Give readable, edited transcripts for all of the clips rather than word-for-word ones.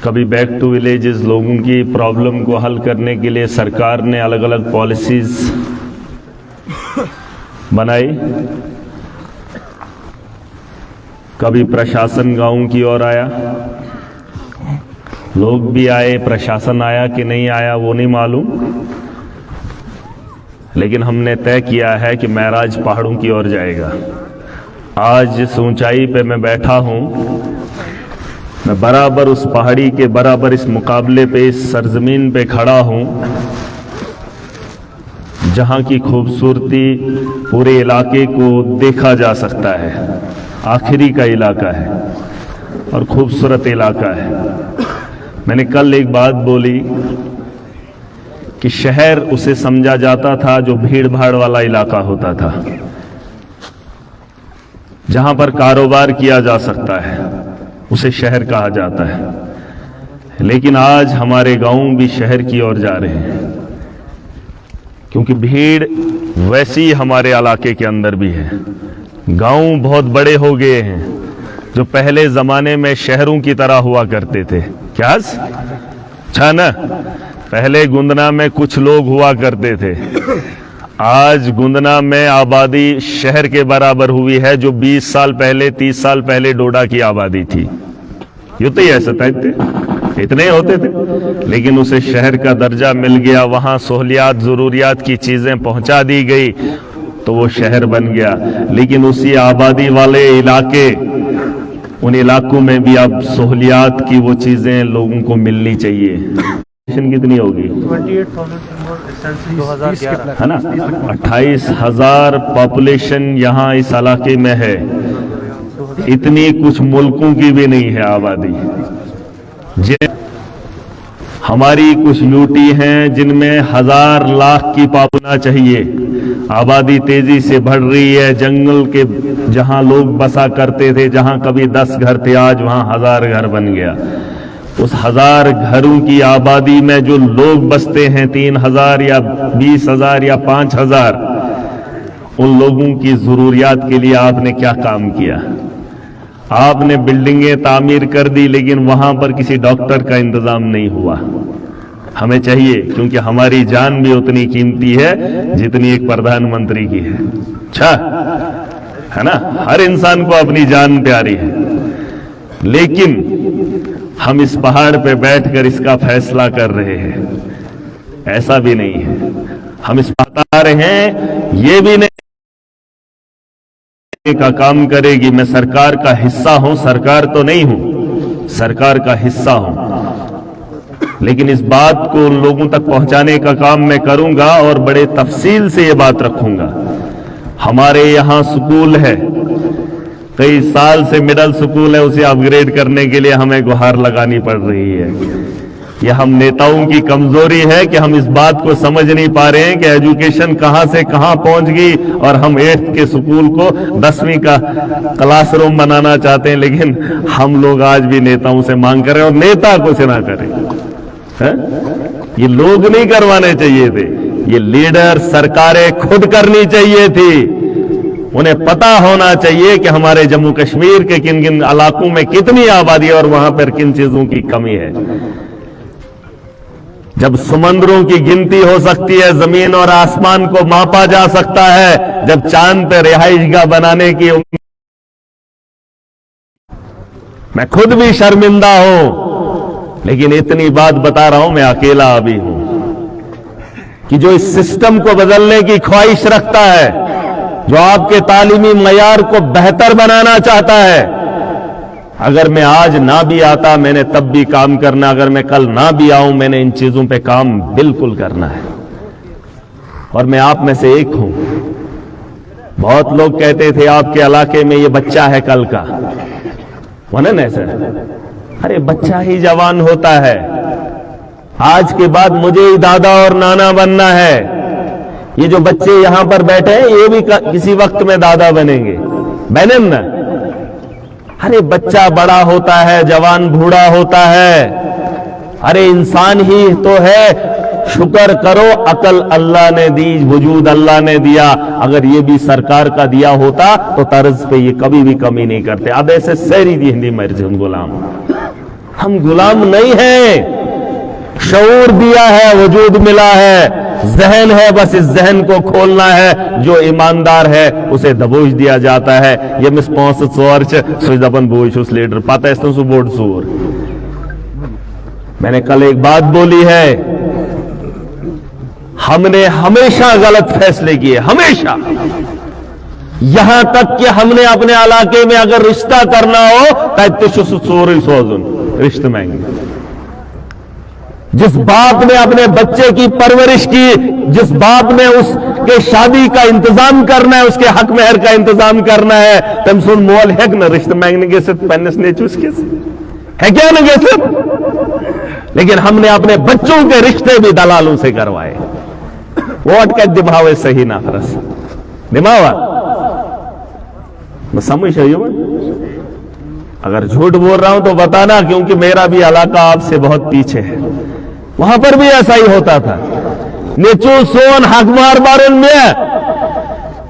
कभी back to villages लोगों की प्रॉब्लम को हल करने के लिए सरकार ने अलग अलग पॉलिसीज बनाई, कभी प्रशासन गांव की ओर आया, लोग भी आए, प्रशासन आया कि नहीं आया वो नहीं मालूम, लेकिन हमने तय किया है कि महराज पहाड़ों की ओर जाएगा। आज जिस ऊंचाई पे मैं बैठा हूं, मैं बराबर उस पहाड़ी के बराबर इस मुकाबले पे, इस सरजमीन पे खड़ा हूं जहां की खूबसूरती पूरे इलाके को देखा जा सकता है। आखिरी का इलाका है और खूबसूरत इलाका है। मैंने कल एक बात बोली कि शहर उसे समझा जाता था जो भीड़ भाड़ वाला इलाका होता था, जहां पर कारोबार किया जा सकता है, उसे शहर कहा जाता है। लेकिन आज हमारे गांव भी शहर की ओर जा रहे हैं, क्योंकि भीड़ वैसी हमारे इलाके के अंदर भी है। गांव बहुत बड़े हो गए हैं, जो पहले जमाने में शहरों की तरह हुआ करते थे। क्या अच्छा ना, पहले गुंदना में कुछ लोग हुआ करते थे, आज गुंदना में आबादी शहर के बराबर हुई है, जो 20 साल पहले 30 साल पहले डोडा की आबादी थी। यूं तो ही ऐसा थे, इतने होते थे, लेकिन उसे शहर का दर्जा मिल गया, वहां सहूलियात जरूरियात की चीजें पहुंचा दी गई तो वो शहर बन गया। लेकिन उसी आबादी वाले इलाके, उन इलाकों में भी अब सहूलियात की वो चीजें लोगों को मिलनी चाहिए। कितनी होगी? 28,000 है ना, 28,000 पॉपुलेशन यहाँ इस इलाके में है। इतनी कुछ मुल्कों की भी नहीं है आबादी। हमारी कुछ यूटी हैं जिनमें 1000 लाख की पापुना चाहिए। आबादी तेजी से बढ़ रही है। जंगल के जहां लोग बसा करते थे, जहां कभी 10 घर थे, आज वहां 1000 घर बन गया। उस 1000 घरों की आबादी में जो लोग बसते हैं, 3000 या 20,000 या 5000, उन लोगों की जरूरियात के लिए आपने क्या काम किया? आपने बिल्डिंगें तामीर कर दी, लेकिन वहां पर किसी डॉक्टर का इंतजाम नहीं हुआ। हमें चाहिए, क्योंकि हमारी जान भी उतनी कीमती है जितनी एक प्रधानमंत्री की है। अच्छा है ना, हर इंसान को अपनी जान प्यारी है, लेकिन हम इस पहाड़ पे बैठकर इसका फैसला कर रहे हैं, ऐसा भी नहीं है। हम इस बता रहे हैं, ये भी नहीं का काम करेगी। मैं सरकार का हिस्सा हूं, सरकार तो नहीं हूं, सरकार का हिस्सा हूं, लेकिन इस बात को उन लोगों तक पहुंचाने का काम मैं करूंगा और बड़े तफसील से ये बात रखूंगा। हमारे यहां स्कूल है, कई साल से मिडिल स्कूल है, उसे अपग्रेड करने के लिए हमें गुहार लगानी पड़ रही है। यह हम नेताओं की कमजोरी है कि हम इस बात को समझ नहीं पा रहे हैं कि एजुकेशन कहां से कहां पहुंच गई, और हम 8th के स्कूल को 10वीं का क्लासरूम बनाना चाहते हैं। लेकिन हम लोग आज भी नेताओं से मांग कर रहे हैं, और नेता कुछ ना करें। ये लोग नहीं करवाने चाहिए थे, ये लीडर सरकारें खुद करनी चाहिए थी। उन्हें पता होना चाहिए कि हमारे जम्मू कश्मीर के किन किन इलाकों में कितनी आबादी है और वहां पर किन चीजों की कमी है। जब समंदरों की गिनती हो सकती है, जमीन और आसमान को मापा जा सकता है, जब चांद पे रिहाइशगाह बनाने की, मैं खुद भी शर्मिंदा हूं, लेकिन इतनी बात बता रहा हूं, मैं अकेला अभी हूं, कि जो इस सिस्टम को बदलने की ख्वाहिश रखता है, जो आपके तालीमी मयार को बेहतर बनाना चाहता है, अगर मैं आज ना भी आता, मैंने तब भी काम करना। अगर मैं कल ना भी आऊं, मैंने इन चीजों पे काम बिल्कुल करना है। और मैं आप में से एक हूं। बहुत लोग कहते थे आपके इलाके में ये बच्चा है कल का, वरना ऐसा, अरे बच्चा ही जवान होता है। आज के बाद मुझे ही दादा और नाना बनना है। ये जो बच्चे यहां पर बैठे हैं, ये भी किसी वक्त में दादा बनेंगे, बने ना। अरे बच्चा बड़ा होता है, जवान बूढ़ा होता है, अरे इंसान ही तो है। शुक्र करो, अकल अल्लाह ने दी, वजूद अल्लाह ने दिया। अगर ये भी सरकार का दिया होता तो तर्ज पे ये कभी भी कमी नहीं करते। अब ऐसे सैरी दी हिंदी मर्जी गुलाम, हम गुलाम नहीं हैं। शऊर दिया है, वजूद मिला है, जहन है, बस इस जहन को खोलना है। जो ईमानदार है उसे दबोच दिया जाता है। ये मिस पहुंच सोर दबन बोझ उस लीडर पता है सु बोर्ड सोर। मैंने कल एक बात बोली है, हमने हमेशा गलत फैसले किए, हमेशा। यहां तक कि हमने अपने इलाके में अगर रिश्ता करना हो तो सोर सोजुन रिश्ते मांगे। जिस बाप ने अपने बच्चे की परवरिश की, जिस बाप ने उसके शादी का इंतजाम करना है, उसके हक मेहर का इंतजाम करना है, तम सुन मोल है ना रिश्ते मांगने के सिर्फ पन्नस ने चूस के है क्या ना कैसे। लेकिन हमने अपने बच्चों के रिश्ते भी दलालों से करवाए। वो अटक दिमावे सही ना फरस दिमावा मैं समझ रही हूं। अगर झूठ बोल रहा हूं तो बताना, क्योंकि मेरा भी इलाका आपसे बहुत पीछे है। वहां पर भी ऐसा ही होता था। नेचू सोन हकमार बारुन में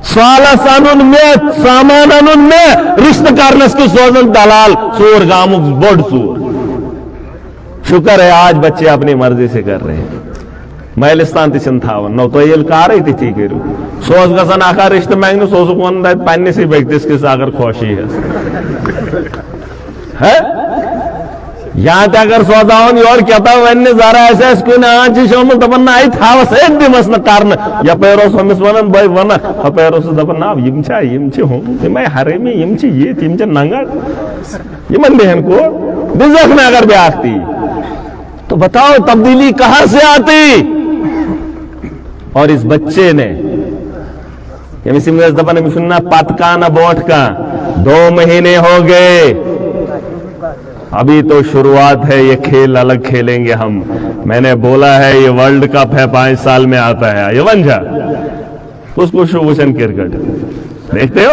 स्वालसानुन में सामानुन में रिश्ते करनस की सोजन दलाल चोर गामुक बोड चोर। शुक्र है आज बच्चे अपनी मर्जी से कर रहे हैं। मैलिस्तान तिन थावन नो तो ये कार ती करू सोस गसन आखा रिश्ते मांगने सोस वन पन्नस व्यक्तिस किस अगर खुशी है यहाँ ते अगर सोदावन योर कहता वन जरा ऐसे कुन आज शोमुत दपन आई थावस एक दिमस न कारण यपेरोस हमिस वनन भाई वन हपेरोस दपन ना यम छा यम छ हम मैं हरे में यम छ ये तिम छ नंगड़ यमन देहन को बिजक में अगर ब्याहती तो बताओ तब्दीली कहां से आती। और इस बच्चे ने दपन सुनना पतका न बोट का 2 महीने हो गए, अभी तो शुरुआत है, ये खेल अलग खेलेंगे हम। मैंने बोला है ये वर्ल्ड कप है 5 साल में आता है, ये बन जा उसको शुभूषण क्रिकेट देखते हो।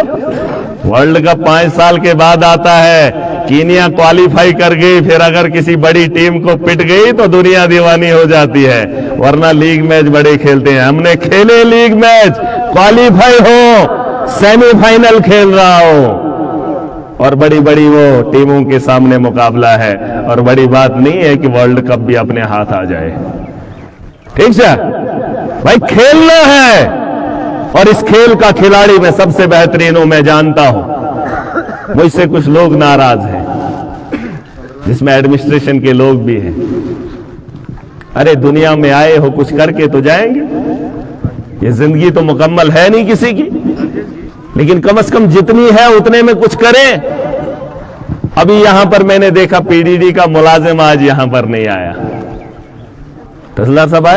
वर्ल्ड कप 5 साल के बाद आता है। कीनिया क्वालिफाई कर गई, फिर अगर किसी बड़ी टीम को पिट गई तो दुनिया दीवानी हो जाती है, वरना लीग मैच बड़े खेलते हैं। हमने खेले लीग मैच, क्वालिफाई हो, सेमीफाइनल खेल रहा हो, और बड़ी बड़ी वो टीमों के सामने मुकाबला है। और बड़ी बात नहीं है कि वर्ल्ड कप भी अपने हाथ आ जाए, ठीक है भाई, खेलना है। और इस खेल का खिलाड़ी मैं सबसे बेहतरीन हूं, मैं जानता हूं। मुझसे कुछ लोग नाराज हैं, जिसमें एडमिनिस्ट्रेशन के लोग भी हैं। अरे दुनिया में आए हो, कुछ करके तो जाएंगे। ये जिंदगी तो मुकम्मल है नहीं किसी की, लेकिन कम से कम जितनी है उतने में कुछ करें। अभी यहां पर मैंने देखा पीडीडी का मुलाजिम आज यहां पर नहीं आया। तहसीलदार साहब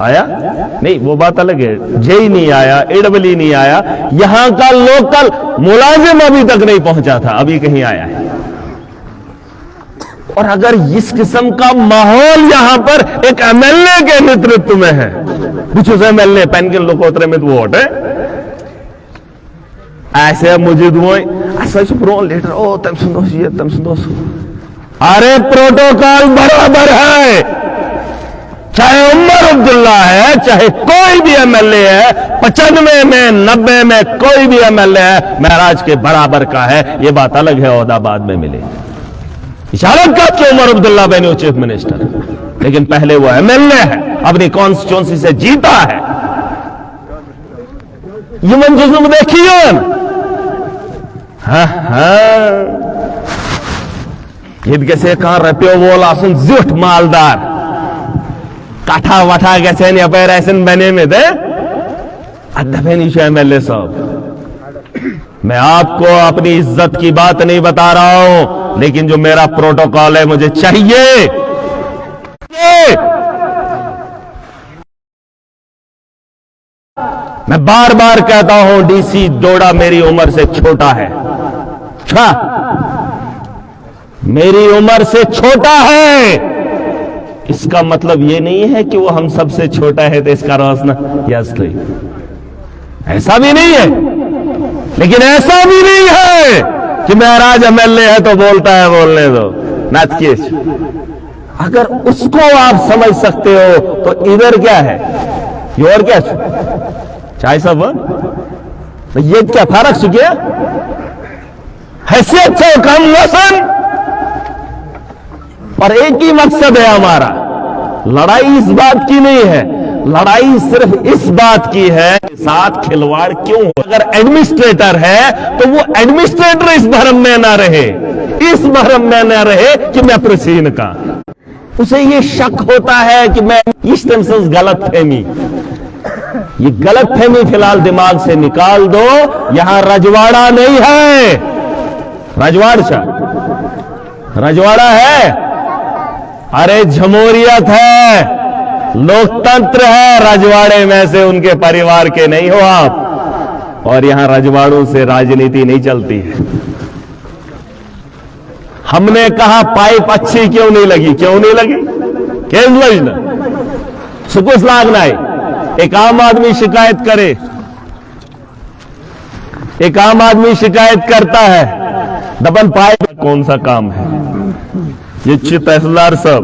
आया नहीं, वो बात अलग है। जेई नहीं आया, एडब्ल्यू नहीं आया, यहां का लोकल मुलाजिम अभी तक नहीं पहुंचा था, अभी कहीं आया है। और अगर इस किस्म का माहौल यहां पर एक एमएलए के नेतृत्व में है, कुछ उस एमएलए पेनकिन लोकोत्तरे में वोट है, ऐसे मुझे लेटर ओ तम सुनोस ये तम सुनोस। अरे प्रोटोकॉल बराबर है, चाहे उमर अब्दुल्ला है, चाहे कोई भी एमएलए है, 95 में 90 में कोई भी एमएलए है, महराज के बराबर का है। यह बात अलग है ओहदा बाद में मिले। इशारत का कि उमर अब्दुल्ला बने चीफ मिनिस्टर, लेकिन पहले वो एमएलए है, अपनी कॉन्स्टिट्यूंसी से जीता है। यमन जुज्म देखिए, ईद कैसे कहां रपियो बोल आसन जुट मालदार काठा वाठा कैसे नहीं अपैर ऐसे बने में दे एमएलए साहब। मैं आपको अपनी इज्जत की बात नहीं बता रहा हूं, लेकिन जो मेरा प्रोटोकॉल है मुझे चाहिए। मैं बार बार कहता हूं डीसी डोडा मेरी उम्र से छोटा है, मेरी उम्र से छोटा है। इसका मतलब यह नहीं है कि वो हम सबसे छोटा है तो इसका रोशना असली, ऐसा भी नहीं है। लेकिन ऐसा भी नहीं है कि महराज एमएलए है तो बोलता है बोलने दो, नाथकेश। अगर उसको आप समझ सकते हो तो इधर क्या है, ये और क्या चाय सब, तो ये क्या फर्क गया? हैसियत से कम वसन और एक ही मकसद है हमारा, लड़ाई इस बात की नहीं है, लड़ाई सिर्फ इस बात की है साथ खिलवाड़ क्यों हो। अगर एडमिनिस्ट्रेटर है तो वो एडमिनिस्ट्रेटर इस भरम में ना रहे, इस भरम में ना रहे कि मैं प्रसीन का, उसे ये शक होता है कि मैं इस तरह से गलत फहमी, ये गलत फहमी फिलहाल दिमाग से निकाल दो। यहां रजवाड़ा नहीं है, रजवाड़ा है, अरे जमहूरियत है, लोकतंत्र है। रजवाड़े में से उनके परिवार के नहीं हो आप, और यहां रजवाड़ों से राजनीति नहीं चलती है। हमने कहा पाइप अच्छी क्यों नहीं लगी, क्यों नहीं लगी, केस लजना सुकुस लागना है। एक आम आदमी शिकायत करे, एक आम आदमी शिकायत करता है, दबन पाइप कौन सा काम है। ये तहसीलदार साहब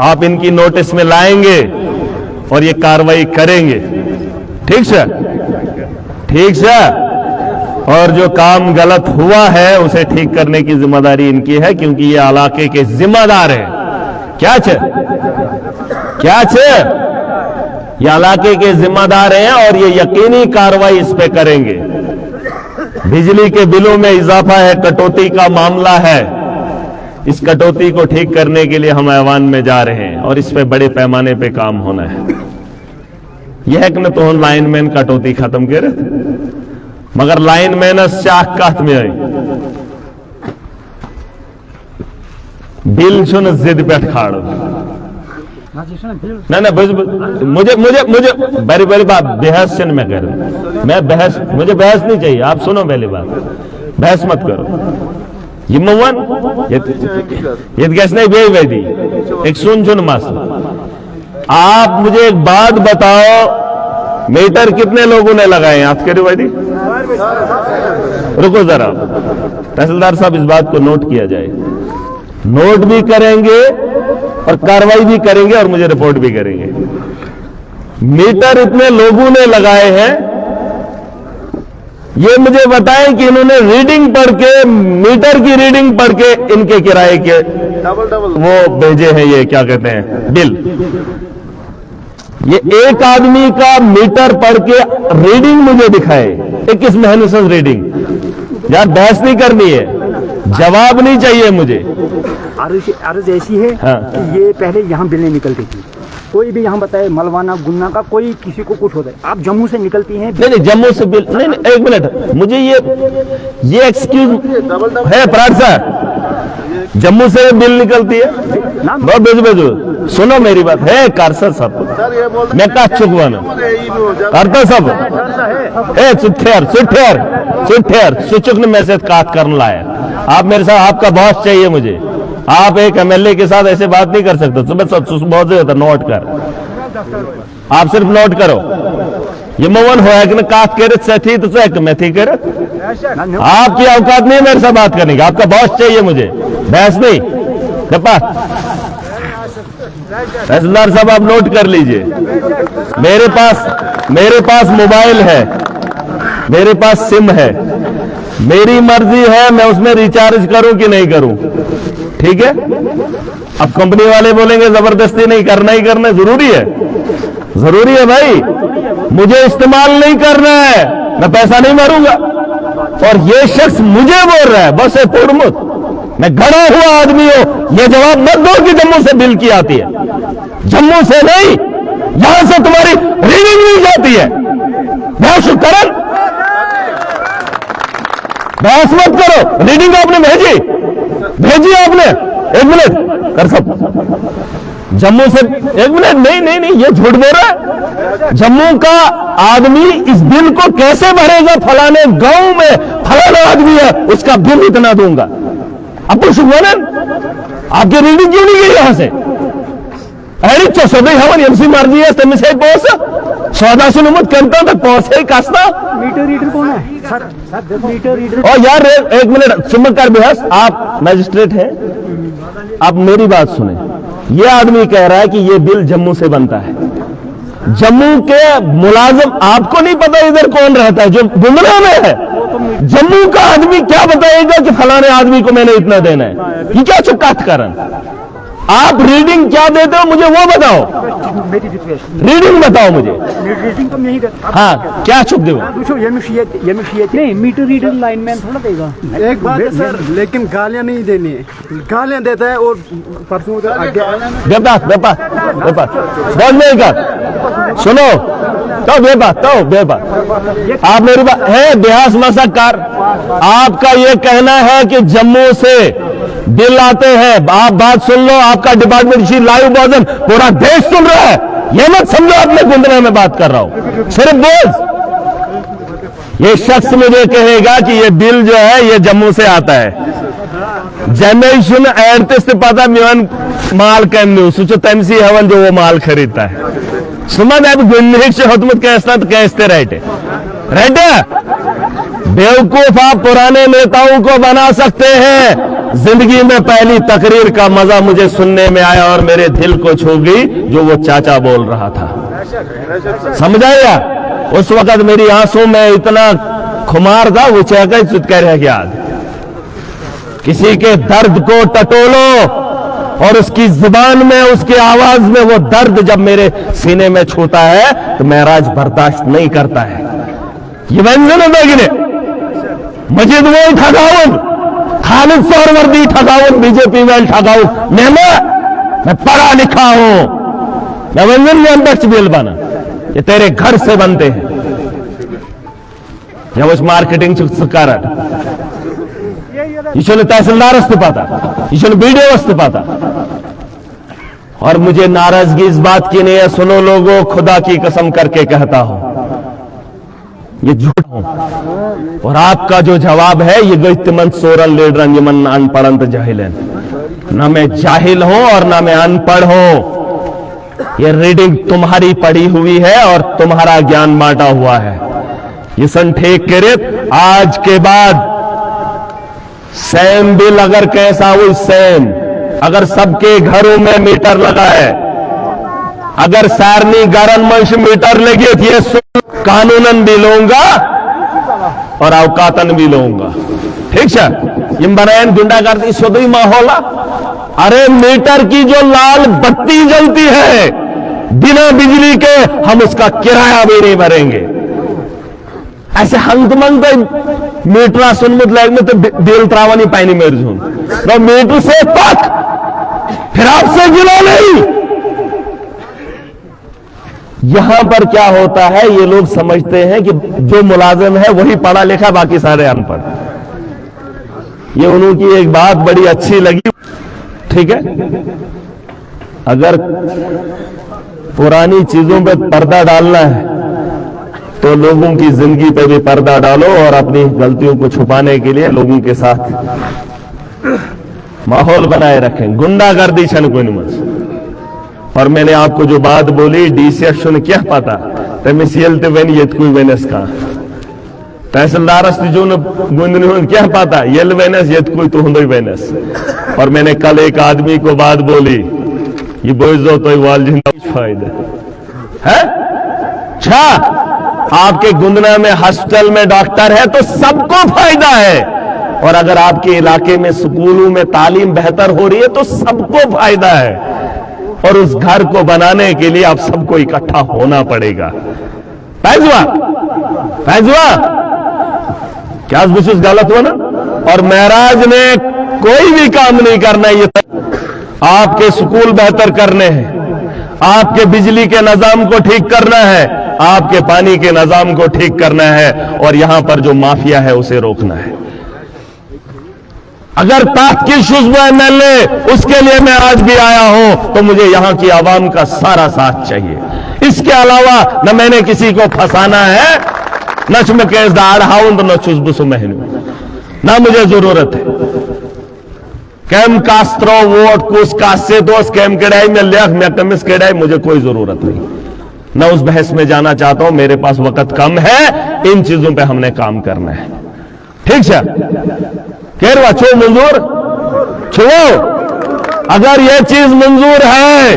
आप इनकी नोटिस में लाएंगे और ये कार्रवाई करेंगे, ठीक है, ठीक है। और जो काम गलत हुआ है उसे ठीक करने की जिम्मेदारी इनकी है, क्योंकि ये इलाके के जिम्मेदार हैं। क्या छे, क्या छे, ये इलाके के जिम्मेदार हैं और ये यकीनी कार्रवाई इस पे करेंगे। बिजली के बिलों में इजाफा है, कटौती का मामला है, इस कटौती को ठीक करने के लिए हम ऐवान में जा रहे हैं और इस पे बड़े पैमाने पे काम होना है। यह है कि न तो लाइनमैन कटौती खत्म करे, मगर लाइनमैन शाख कात में आई बिल सुन जिद पे खाड़ो ना ना मुझे मुझे मुझे बड़ी बड़ी बात बहस से मैं कह रहा हूं, मैं बहस, मुझे बहस नहीं चाहिए, आप सुनो पहली बात, बहस मत करो। ये मवन ये कैसे नहीं बे वैदी एक सुन मस। आप मुझे एक बात बताओ, मीटर कितने लोगों ने लगाए हाथ करो वैदी, रुको जरा, तहसीलदार साहब इस बात को नोट किया जाए, नोट भी करेंगे और कार्रवाई भी करेंगे और मुझे रिपोर्ट भी करेंगे। मीटर इतने लोगों ने लगाए हैं, ये मुझे बताएं कि इन्होंने रीडिंग पढ़ के, मीटर की रीडिंग पढ़ के इनके किराए के वो भेजे हैं, ये क्या कहते हैं बिल। ये एक आदमी का मीटर पढ़ के रीडिंग मुझे दिखाए, 21 महीने से रीडिंग। यार बहस नहीं करनी है, जवाब नहीं चाहिए मुझे। अर्ज ऐसी है कि ये पहले यहाँ बिलें निकलती थी, कोई भी यहाँ बताए मलवाना गुन्ना का कोई किसी को कुछ होता है, आप जम्मू से निकलती हैं। नहीं जम्मू से बिल नहीं, नहीं एक मिनट, मुझे ये एक्सक्यूज है प्राट साहब, जम्मू से बिल निकलती है, बहुत भेजो सुनो मेरी बात है कारसर साहब, मैं का चुकवाना करता सब है चुठेर सुचुक ने मैसेज काट कर लाया। आप मेरे साथ, आपका बॉस चाहिए मुझे, आप एक एमएलए के साथ ऐसे बात नहीं कर सकते। सुबह बहुत ज्यादा नोट कर, आप सिर्फ नोट करो। ये मोहन हो कि काट के थी तो मैं थी कर, आपकी औकात नहीं मेरे साथ बात करने की, आपका बॉस चाहिए मुझे, बहस नहीं। तहसीलदार साहब आप नोट कर लीजिए, मेरे पास मोबाइल है, मेरे पास सिम है, मेरी मर्जी है मैं उसमें रिचार्ज करूं कि नहीं करूं, ठीक है। अब कंपनी वाले बोलेंगे जबरदस्ती नहीं करना, ही करना जरूरी है, जरूरी है भाई, मुझे इस्तेमाल नहीं करना है, मैं पैसा नहीं मारूंगा। और ये शख्स मुझे बोल रहा है बस है पुरमुत, मैं गड़ा हुआ आदमी हूं, ये जवाब मत दो कि जम्मू से बिल की आती है, जम्मू से नहीं, यहां से तुम्हारी रीडिंग नहीं जाती है। करण बहस मत करो, रीडिंग आपने भेजी आपने, एक मिनट कर सब जम्मू से, एक मिनट नहीं ये झूठ बोल रहा है। जम्मू का आदमी इस बिल को कैसे भरेगा, फलाने गांव में फलाना आदमी है उसका बिल इतना दूंगा। अब कुछ आपकी रीडिंग क्यों नहीं गई यहां से, अरे सौदा हमारी एमसी मार दी है, तब से पहुंच 14 से नमत करता तक पहुंच ही कास्ता। मीटर रीडर कौन है सर? Meter reader. और यार एक मिनट सुमन कर बेहस, आप मैजिस्ट्रेट हैं, आप मेरी बात सुने। ये आदमी कह रहा है कि ये बिल जम्मू से बनता है, जम्मू के मुलाजिम, आपको नहीं पता इधर कौन रहता है जो गुमराह में है, जम्मू का आदमी क्या बताएगा कि फलाने आदमी को मैंने इतना देना है? ये क्या चुकात कारण? आप रीडिंग क्या देते हो मुझे वो बताओ, मेरी रिक्वेस्ट, रीडिंग बताओ मुझे। रीडिंग तो नहीं करता। हाँ, क्या चुप दो? पूछो ये नहीं, मीटर रीडर लाइनमैन थोड़ा देगा। एक बात है सर, लेकिन गालियां नहीं देनी है, गालियां देता है और परसों बेबात बोल नहीं कर, सुनो तो बेबात आप मेरी बात है बेहस मसक्कार। आपका ये कहना है कि जम्मू से बिल आते हैं, आप बात सुन लो, आपका डिपार्टमेंट की लाइव वर्जन पूरा देश सुन रहा है, ये मत समझो अपने गुंदने में बात कर रहा हूं, सिर्फ बोल। ये शख्स मुझे कहेगा कि ये बिल जो है ये जम्मू से आता है, जनरेशन एडते पता मिवन माल कम सो तमसी हवन जो वो माल खरीदता है। सुमन अब गुन्निक से होतमत कैसना तो कैसते रहते बेवकूफ आप पुराने नेताओं को बना सकते हैं। जिंदगी में पहली तकरीर का मजा मुझे सुनने में आया और मेरे दिल को छू गई जो वो चाचा बोल रहा था, समझाया? उस वक्त मेरी आंसू में इतना खुमार था, वो चाचा चुत कह रहा याद किसी के दर्द को टटोलो और उसकी जुबान में उसकी आवाज में वो दर्द जब मेरे सीने में छूता है तो महराज बर्दाश्त नहीं करता है। ये व्यंजन बेगने मजिद वो ठगाउन खालिद सोहरवर्दी ठगाउन बीजेपी में ठगाउन मैं पढ़ा लिखा हूं, मैं व्यंजन में अंदर बिल बना ये तेरे घर से बनते हैं या उस मार्केटिंग कारण ये तहसीलदार पाता, ये बीडीओ पाता। और मुझे नाराजगी इस बात की नहीं है, सुनो लोगों, खुदा की कसम करके कहता हूं ये झूठ हूं। और आपका जो जवाब है ये गई सोरल लीडर यमन अनपढ़ जाहिल है, ना मैं जाहिल हूं और ना मैं अनपढ़ हूं। ये रीडिंग तुम्हारी पढ़ी हुई है और तुम्हारा ज्ञान बांटा हुआ है। ये सन ठेक करे आज के बाद सेम बिल अगर कैसा हुई सेम, अगर सबके घरों में मीटर लगा है, अगर सारनी गारन मंश मीटर लगे ये कानूनन भी लूंगा और अवकातन भी लूंगा, ठीक है? इन बनायन गुंडागर्दी सदुई माहौल। अरे मीटर की जो लाल बत्ती जलती है बिना बिजली के हम उसका किराया भी नहीं भरेंगे। ऐसे हंगमंग मीटर सुनमुत लैग में तो बिल त्रावनी पानी मेर झून तो मीटर से पक फिर आपसे गिला नहीं। यहां पर क्या होता है, ये लोग समझते हैं कि जो मुलाजिम है वही पढ़ा लिखा, बाकी सारे अनपढ़। ये उन्होंने एक बात बड़ी अच्छी लगी, ठीक है? अगर पुरानी चीजों पे पर्दा डालना है तो लोगों की जिंदगी पे भी पर्दा डालो और अपनी गलतियों को छुपाने के लिए लोगों के साथ माहौल बनाए रखें। गुंडागर्दी छन कोई मत। और मैंने आपको जो बात बोली डीसीएस सुन क्या पता तमिस येलते वेन येत कोई वेनस का तहसीलदार जो गुंदन क्या पता येल वेनस येत कोई तो हुंदो वेनस। और मैंने कल एक आदमी को बात बोली ये बोझो तो वाल जिंदा फायदा है। अच्छा आपके गुंदना में हॉस्पिटल में डॉक्टर है तो सबको फायदा है, और अगर आपके इलाके में स्कूलों में तालीम बेहतर हो रही है तो सबको फायदा है। और उस घर को बनाने के लिए आप सबको इकट्ठा होना पड़ेगा। फैजुआ क्या गलत हुआ ना? और महराज ने कोई भी काम नहीं करना, ये आपके स्कूल बेहतर करने हैं, आपके बिजली के निजाम को ठीक करना है, आपके पानी के निजाम को ठीक करना है, और यहां पर जो माफिया है उसे रोकना है। अगर ताकत की शुज्ब एमएलए उसके लिए मैं आज भी आया हूं तो मुझे यहां की आवाम का सारा साथ चाहिए। इसके अलावा न मैंने किसी को फंसाना है, न मैं केस दाड़ हाउं तो न चुजबुसु महनू, ना मुझे जरूरत है। कैम कास्त्रो वोट कुछ कासे दोस्त कैम केड़ाई में लिया मैं कमिस केड़ाई, मुझे कोई जरूरत नहीं, न उस बहस में जाना चाहता हूं। मेरे पास वक्त कम है, इन चीजों पे हमने काम करना है, ठीक है? केरवा छो मंजूर छो, अगर यह चीज मंजूर है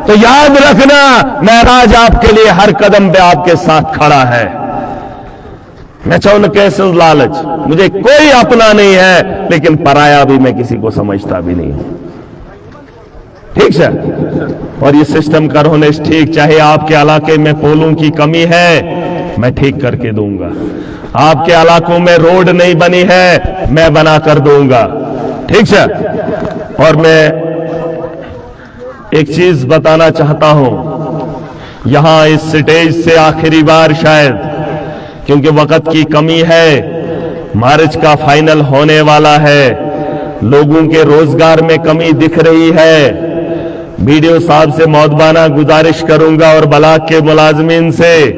तो याद रखना महराज आपके लिए हर कदम पे आपके साथ खड़ा है। मैं चाहूँ कैसे लालच, मुझे कोई अपना नहीं है, लेकिन पराया भी मैं किसी को समझता भी नहीं हूं। ठीक है, और ये सिस्टम का होने ठीक, चाहे आपके इलाके में पोलों की कमी है मैं ठीक करके दूंगा, आपके इलाकों में रोड नहीं बनी है मैं बना कर दूंगा। ठीक है, और मैं एक चीज बताना चाहता हूं, यहां इस स्टेज से आखिरी बार शायद, क्योंकि वक्त की कमी है, मार्च का फाइनल होने वाला है, लोगों के रोजगार में कमी दिख रही है। वीडियो साहब से मौदबाना गुजारिश करूंगा और ब्लॉक के मुलाजमीन से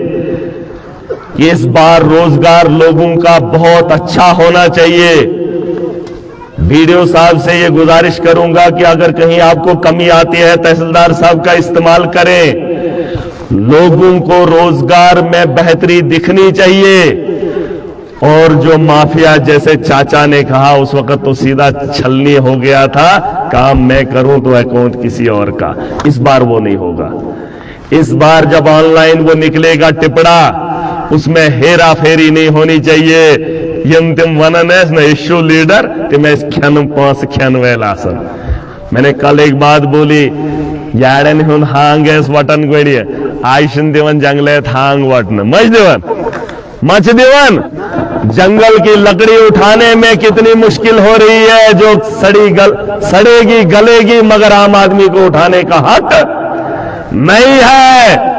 कि इस बार रोजगार लोगों का बहुत अच्छा होना चाहिए। वीडियो साहब से ये गुजारिश करूंगा कि अगर कहीं आपको कमी आती है तहसीलदार साहब का इस्तेमाल करें, लोगों को रोजगार में बेहतरी दिखनी चाहिए। और जो माफिया, जैसे चाचा ने कहा उस वक्त तो सीधा छलनी हो गया था, काम मैं करूं तो अकाउंट किसी और का, इस बार वो नहीं होगा। इस बार जब ऑनलाइन वो निकलेगा टिपड़ा, उसमें हेरा फेरी नहीं होनी चाहिए। यम तिम वनन है इशू लीडर कि मैं खन 5 खन वेला सर। मैंने कल एक बात बोली, याड़न हुन हांग वटन गोड़िए आयशन दिवन जंगले थांग वटन मच दिवन। जंगल की लकड़ी उठाने में कितनी मुश्किल हो रही है, जो सड़ेगी गलेगी, मगर आम आदमी को उठाने का हक नहीं है।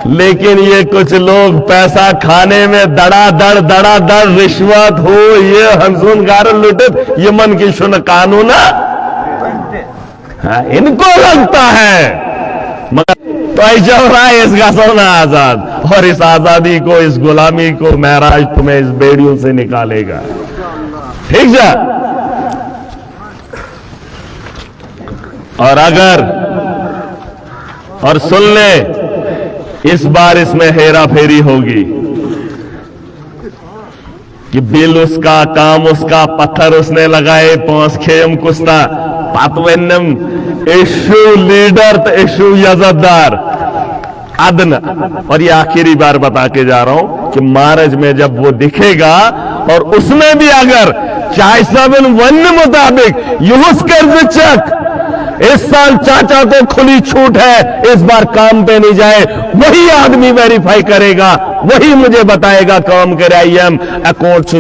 लेकिन ये कुछ लोग पैसा खाने में दड़ा दड़ रिश्वत हो, ये हंसून गार लुटित, ये मन की शुन कानून इनको लगता है। मगर तो ऐसा हो रहा है इसका सोना आजाद, और इस आजादी को, इस गुलामी को महराज तुम्हें इस बेड़ियों से निकालेगा। ठीक है, और अगर और सुन ले, इस बार इसमें हेरा फेरी होगी कि बिल उसका, काम उसका, पत्थर उसने लगाए, 5 खेम कुस्ता पातवेन्नम इशू लीडर तो इशू यजदार अदन। और ये आखिरी बार बता के जा रहा हूं कि मार्च में जब वो दिखेगा, और उसमें भी अगर 471 मुताबिक यूज कर चक, इस साल चाचा को खुली छूट है, इस बार काम पे नहीं जाए, वही आदमी वेरीफाई करेगा, वही मुझे बताएगा काम करे आईएम अकाउंट,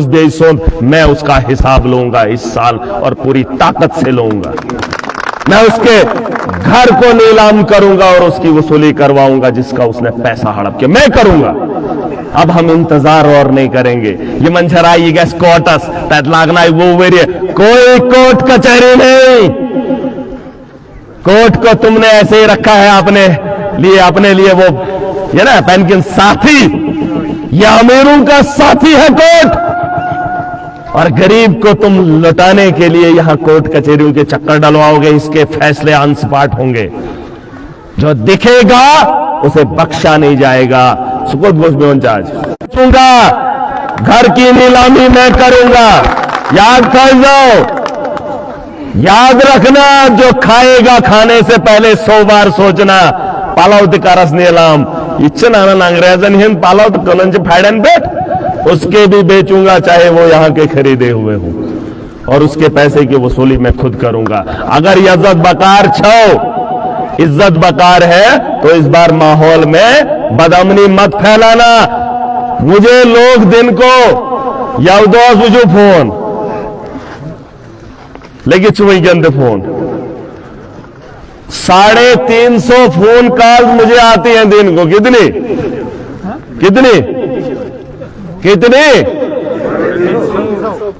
मैं उसका हिसाब लूंगा इस साल और पूरी ताकत से लूंगा। मैं उसके घर को नीलाम करूंगा और उसकी वसूली करवाऊंगा, जिसका उसने पैसा हड़प के मैं करूंगा। अब हम इंतजार और नहीं करेंगे। ये मंजरा ये गैस कोर्टस तैत लागना वो वेरिए, कोई कोर्ट कचहरी नहीं। कोर्ट को तुमने ऐसे ही रखा है अपने लिए वो ये ना पेनकिन साथी, ये अमीरों का साथी है कोर्ट, और गरीब को तुम लुटाने के लिए यहां कोर्ट कचहरियों के चक्कर डलवाओगे। इसके फैसले अनस्पॉट होंगे, जो दिखेगा उसे बख्शा नहीं जाएगा। सुकुत घोष में दूंगा, घर की नीलामी मैं करूंगा। याद कर जाओ, याद रखना, जो खाएगा खाने से पहले 100 बार सोचना। पालावती कारस नीलाम इच्छन आनंद अंग्रेजन हिंद पालावत कलंज फाइडन बेट, उसके भी बेचूंगा चाहे वो यहां के खरीदे हुए हो, और उसके पैसे की वसूली मैं खुद करूंगा। अगर इज्जत बकार छो, इज्जत बकार है, तो इस बार माहौल में बदअमनी मत फैलाना। मुझे लोग दिन को यादोस मुझे फोन लेकिन चुई गंदे फोन 350 फोन कॉल मुझे आती हैं दिन को। कितनी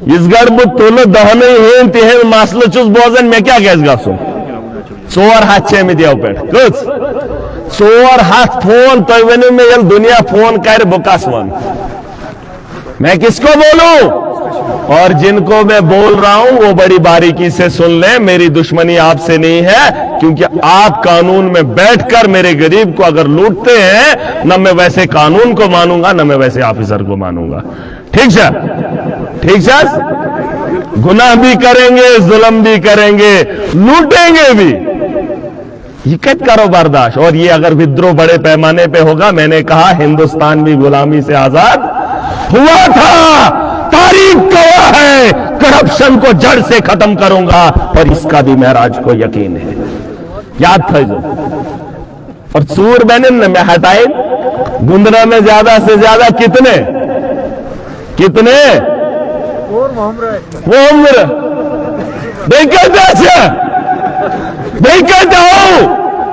इस गड़बड़ तोलो दहन ही तिहन मसल चुस बोजन मैं क्या गैस गसुन 4 हाथ में दिया पे कुछ 4 हाथ फोन तो वन में यल दुनिया फोन कर बुकास वन, मैं किसको बोलूं? और जिनको मैं बोल रहा हूं वो बड़ी बारीकी से सुन लें। मेरी दुश्मनी आपसे नहीं है, क्योंकि आप कानून में बैठकर मेरे गरीब को अगर लूटते हैं, न मैं वैसे कानून को मानूंगा, न मैं वैसे ऑफिसर को मानूंगा। ठीक है, ठीक है, गुनाह भी करेंगे, जुल्म भी करेंगे, लूटेंगे भी, हिकत करो बर्दाश्त। और ये अगर विद्रोह बड़े पैमाने पे होगा, मैंने कहा हिंदुस्तान भी गुलामी से आजाद हुआ था, तारीख गवाह है, करप्शन को जड़ से खत्म करूंगा, और इसका भी महराज को यकीन है। याद था जो। और सूर बेनिन में हटाए, गुंदरा में ज्यादा से ज्यादा कितने वो उम्र देखते जाओ,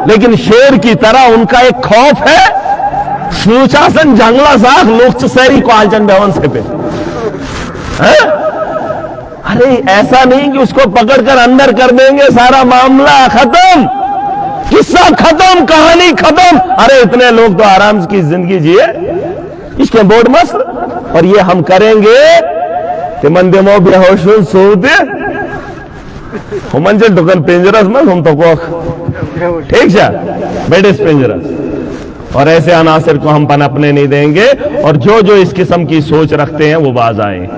लेकिन शेर की तरह उनका एक खौफ है, सूचासन जंगला साख लोग शहरी को आलचन भवन से पे है? अरे ऐसा नहीं कि उसको पकड़कर अंदर कर देंगे, सारा मामला खत्म, किस्सा खत्म, कहानी खत्म। अरे इतने लोग तो आराम की जिंदगी जिए, इसके बोर्ड मस्त, और ये हम करेंगे कि मंदिमो बेहोश सोते हम टुकन पिंजरस में हम तो ठीक है बेडिस पिंजरस, और ऐसे अनासर को हम पनपने नहीं देंगे। और जो जो इस किस्म की सोच रखते हैं वो बाज आए,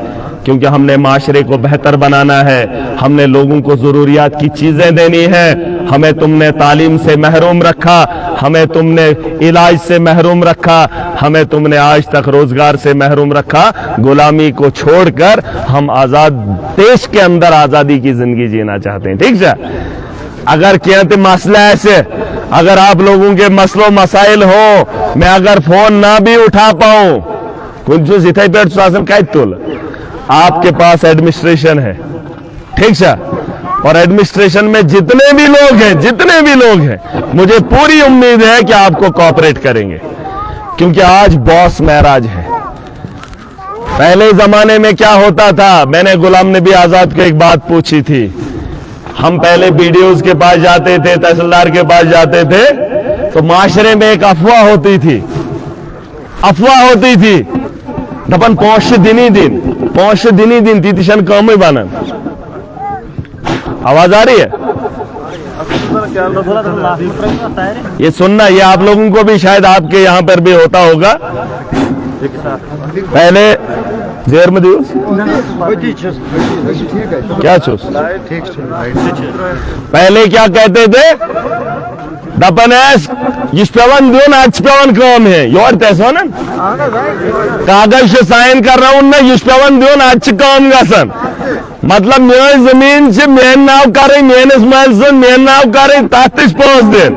क्योंकि हमने माशरे को बेहतर बनाना है, हमने लोगों को जरूरियात की चीजें देनी है। हमें तुमने तालीम से महरूम रखा, हमें तुमने इलाज से महरूम रखा, हमें तुमने आज तक रोजगार से महरूम रखा। गुलामी को छोड़कर हम आजाद देश के अंदर आजादी की जिंदगी जीना चाहते हैं। ठीक है, अगर कहते मसला ऐसे, अगर आप लोगों के मसलों मसाइल हो, मैं अगर फोन ना भी उठा पाऊं, कुछ इथे पेट शासन का तुल, आपके पास एडमिनिस्ट्रेशन है, ठीक है, और एडमिनिस्ट्रेशन में जितने भी लोग हैं, मुझे पूरी उम्मीद है कि आपको कोऑपरेट करेंगे, क्योंकि आज बॉस महराज है। पहले जमाने में क्या होता था, मैंने गुलाम नबी आजाद को एक बात पूछी थी। हम पहले बीडीओज के पास जाते थे, तहसीलदार के पास जाते थे, तो माशरे में एक अफवाह होती थी दपन पौष दिनी दिन तीतिशन कम ही बनन। आवाज आ रही है? ये सुनना, ये आप लोगों को भी शायद आपके यहां पर भी होता होगा। पहले जेर में दिवस क्या चूस, पहले क्या कहते थे, दपन यह पेवन दोन आज पेवन काम है योर तैसो ना कागज से साइन कर रहा हूं ना, यह पेवन दोन आज काम गसन, मतलब मेरी जमीन से मेन नाव करे, मेन इस्माइल से मेन नाव करे, तातिश पहुंच दिन।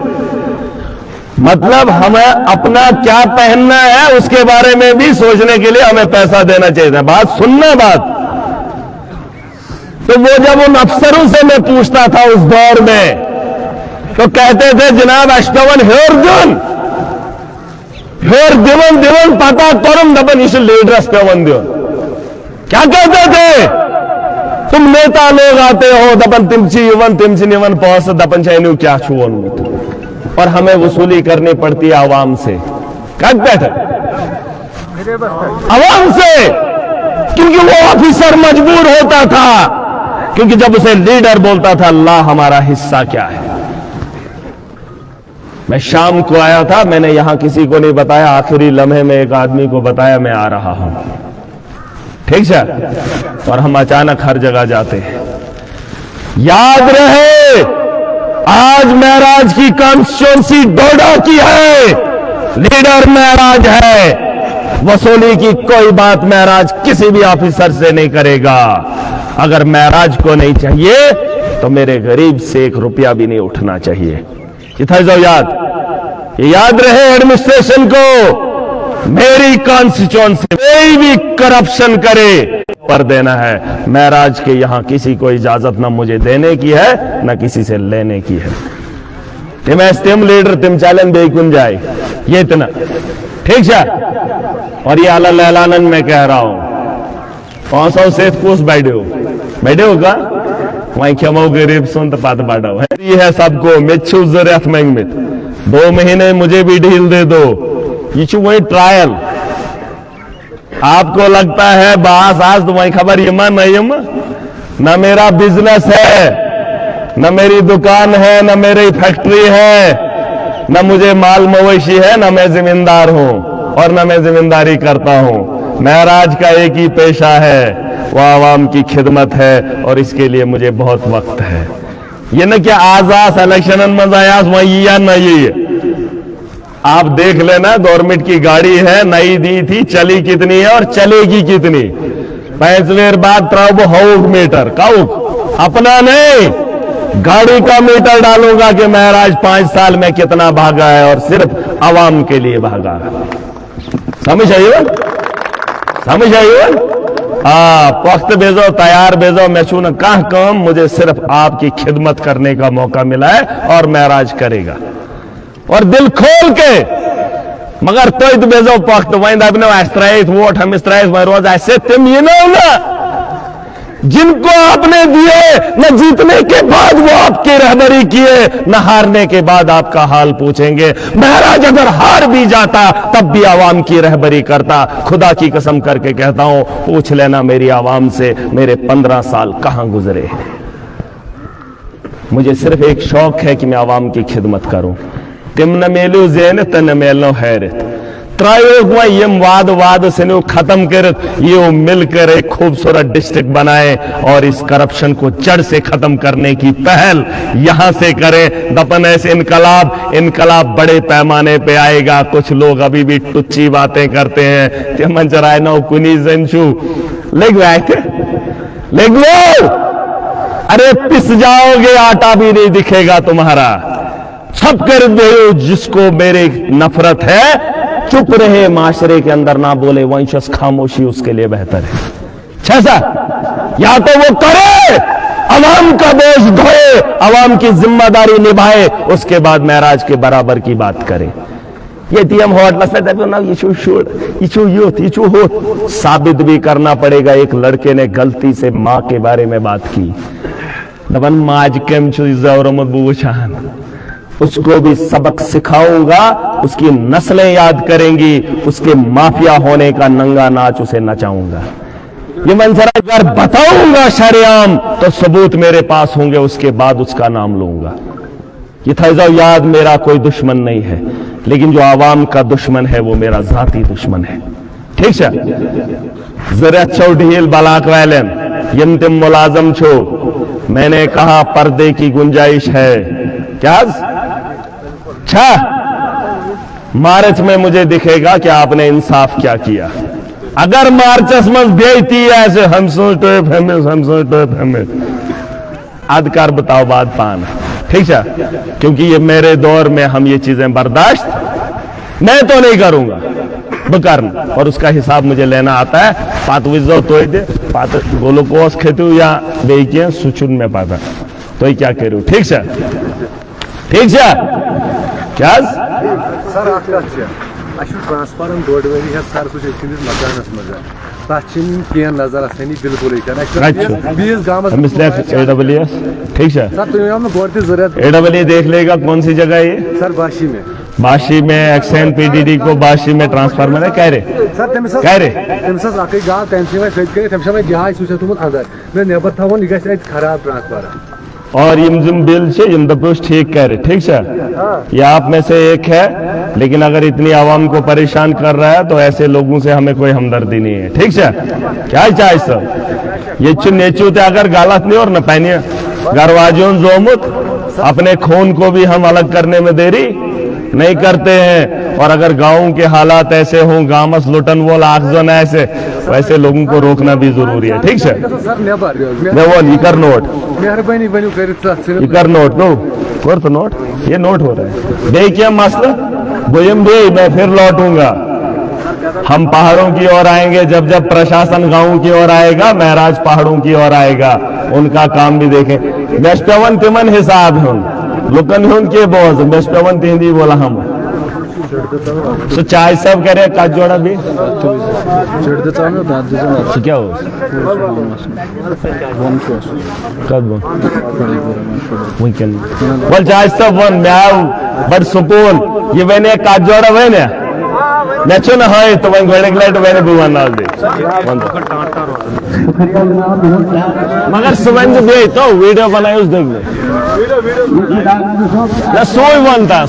मतलब हमें अपना क्या पहनना है उसके बारे में भी सोचने के लिए हमें पैसा देना चाहिए। बात सुनना, बात तो वो जब उन अफसरों से मैं पूछता था उस दौर में, तो कहते थे जनाब अष्टवन हेर दिवन पता करम दबन इस लीडर अष्टवन दिवन। क्या कहते थे, तुम नेता लोग आते हो दबन तिमची निवन पहुंच दबन चाहे क्या छुवन, और हमें वसूली करनी पड़ती है आवाम से। आवाम से, क्योंकि वो ऑफिसर मजबूर होता था, क्योंकि जब उसे लीडर बोलता था अल्लाह हमारा हिस्सा क्या है। मैं शाम को आया था, मैंने यहां किसी को नहीं बताया, आखिरी लम्हे में एक आदमी को बताया मैं आ रहा हूं, ठीक है, और हम अचानक हर जगह जाते हैं। याद रहे, आज महराज की कॉन्स्टिट्यूंसी डोडा की है, लीडर महराज है, वसूली की कोई बात महराज किसी भी ऑफिसर से नहीं करेगा। अगर महराज को नहीं चाहिए तो मेरे गरीब से 1 रुपया भी नहीं उठना चाहिए। याद रहे एडमिनिस्ट्रेशन को, मेरी कॉन्स्टिट्यूंसी कोई भी करप्शन करे पर देना है। महराज के यहां किसी को इजाजत ना मुझे देने की है ना किसी से लेने की है। तिम लीडर तिम चैलेंज बेकुन जाए, ये इतना ठीक है। और ये अलानन में कह रहा हूं, 500 से कुछ बैठे होगा वहीं क्षमा गरीब सुन तो पात बाटा ये है सबको मिच्छू जरूरत मंगमित 2 महीने मुझे भी ढील दे दो, ये वही ट्रायल। आपको लगता है बास आज तो वही खबर यमा नहीं, न मेरा बिजनेस है, न मेरी दुकान है, न मेरी फैक्ट्री है, न मुझे माल मवेशी है, न मैं जिम्मेदार हूं और न मैं जिम्मेदारी करता हूं। महराज का एक ही पेशा है, वह आवाम की खिदमत है, और इसके लिए मुझे बहुत वक्त है। ये न क्या आजाद इलेक्शन मजायास वही या न ये आप देख लेना, गवर्नमेंट की गाड़ी है, नई दी थी, चली कितनी है और चलेगी कितनी। 5 बाद त्राव हाउक मीटर काउक अपना नहीं, गाड़ी का मीटर डालूंगा कि महाराज 5 साल में कितना भागा है और सिर्फ आवाम के लिए भागा। समझ आइए, समझ आइए। पुख्त भेजो, तैयार भेजो, मैं छू न कहा काम, मुझे सिर्फ आपकी खिदमत करने का मौका मिला है और महराज करेगा, और दिल खोल के। मगर तो भेजो पुख्त वही दबने अस्त्राइस वोट हम इस रोज ऐसे तुम ये ना जिनको आपने दिए, न जीतने के बाद वो आपकी रहबरी किए, न हारने के बाद आपका हाल पूछेंगे। महराज अगर हार भी जाता तब भी आवाम की रहबरी करता। खुदा की कसम करके कहता हूं, पूछ लेना मेरी आवाम से, मेरे 15 साल कहां गुजरे हैं। मुझे सिर्फ एक शौक है कि मैं आवाम की खिदमत करूं। तिम न मेलू ज़ेन त न मेलो हैरत, त्रायोग यम वाद वाद से खत्म कर ये मिलकर एक खूबसूरत डिस्ट्रिक्ट बनाए और इस करप्शन को जड़ से खत्म करने की पहल यहां से करें। दपन ऐसे इनकलाब बड़े पैमाने पे आएगा। कुछ लोग अभी भी टुच्ची बातें करते हैं कि मंचराय नौ कुनी जंशु लेग लो, अरे पिस जाओगे, आटा भी नहीं दिखेगा तुम्हारा। सब कर दो जिसको मेरे नफरत है, चुप रहे, माशरे के अंदर ना बोले, वंशस खामोशी उसके लिए बेहतर है। छैसा या तो वो करे, अवाम का बोझ ढोए, अवाम की जिम्मेदारी निभाए, उसके बाद महराज के बराबर की बात करे। ये टीएम हो साबित भी करना पड़ेगा। एक लड़के ने गलती से मां के बारे में बात की, दबन माज केम बूछान, उसको भी सबक सिखाऊंगा, उसकी नस्लें याद करेंगी, उसके माफिया होने का नंगा नाच उसे नचाऊंगा। ये मंजर अगर बताऊंगा शरेआम तो सबूत मेरे पास होंगे, उसके बाद उसका नाम लूंगा। ये था याद, मेरा कोई दुश्मन नहीं है, लेकिन जो आवाम का दुश्मन है वो मेरा जाती दुश्मन है। ठीक है, जरा चौढील बलाक वालन यम तुम मुलाजम छो, मैंने कहा पर्दे की गुंजाइश है क्या? अच्छा, मार्च में मुझे दिखेगा कि आपने इंसाफ क्या किया। अगर मार्चस में देती ऐसे हम अदकार बताओ बात पाना। ठीक है, क्योंकि ये मेरे दौर में हम ये चीजें बर्दाश्त मैं तो नहीं करूंगा बकरन, और उसका हिसाब मुझे लेना आता है। पात विजो तो दे पात ग्लूकोज खेतु या बेकिए सुचुन में पाता तो क्या करूं। ठीक है, ठीक है क्या सर ट्रांसफार्म डोड वरी है सर कुछ मकानस मजा तह नजर आनी बिल्कुल ठीक है सर, एडब्ल्यू देख लेगा कौन सी जगह है ये सर बाशी में। बाशी में एक्सएन पीडीडी को बाशी में ट्रांसफार्मर है कह रहे सर कह रहे अक गाल तम जहाज तुमुत अंदर मैं नेबर थवन यह खराब ट्रांसफार्मर और यम बिल दपोस ठीक कह रहे। ठीक है, ये आप में से एक है, लेकिन अगर इतनी आवाम को परेशान कर रहा है तो ऐसे लोगों से हमें कोई हमदर्दी नहीं है। ठीक है, क्या चाहे सब ये नेचू अगर गालत नहीं और न पहनिए गरवाजों जोमुत, अपने खून को भी हम अलग करने में देरी नहीं करते हैं। और अगर गांव के हालात ऐसे हों, गामस लुटन वो आखजन ऐसे, वैसे लोगों को रोकना भी जरूरी है। ठीक है, कर नोट मेहरबानी कर नोट नो कर तो नोट, ये नोट हो रहा है। दे क्या मसला गोयम दे, मैं फिर लौटूंगा। हम पहाड़ों की ओर आएंगे, जब जब प्रशासन गांव की ओर आएगा, महराज पहाड़ों की ओर आएगा, उनका काम भी देखें। मेस्टवन तिमन हिसाब है लुकन के बोझ मेस्टवन हिंदी बोला हम सो चाय सब करे का जोड़ा भी क्या हो बोल चाय सब वन म्याऊ बड़ सुकून ये मैंने का जोड़ा हुए ना नेचो ना है तो वही घोड़े लाइट मैंने बुआ नाल दे मगर सुबह दे तो वीडियो बनाए उस देख ले सोई बनता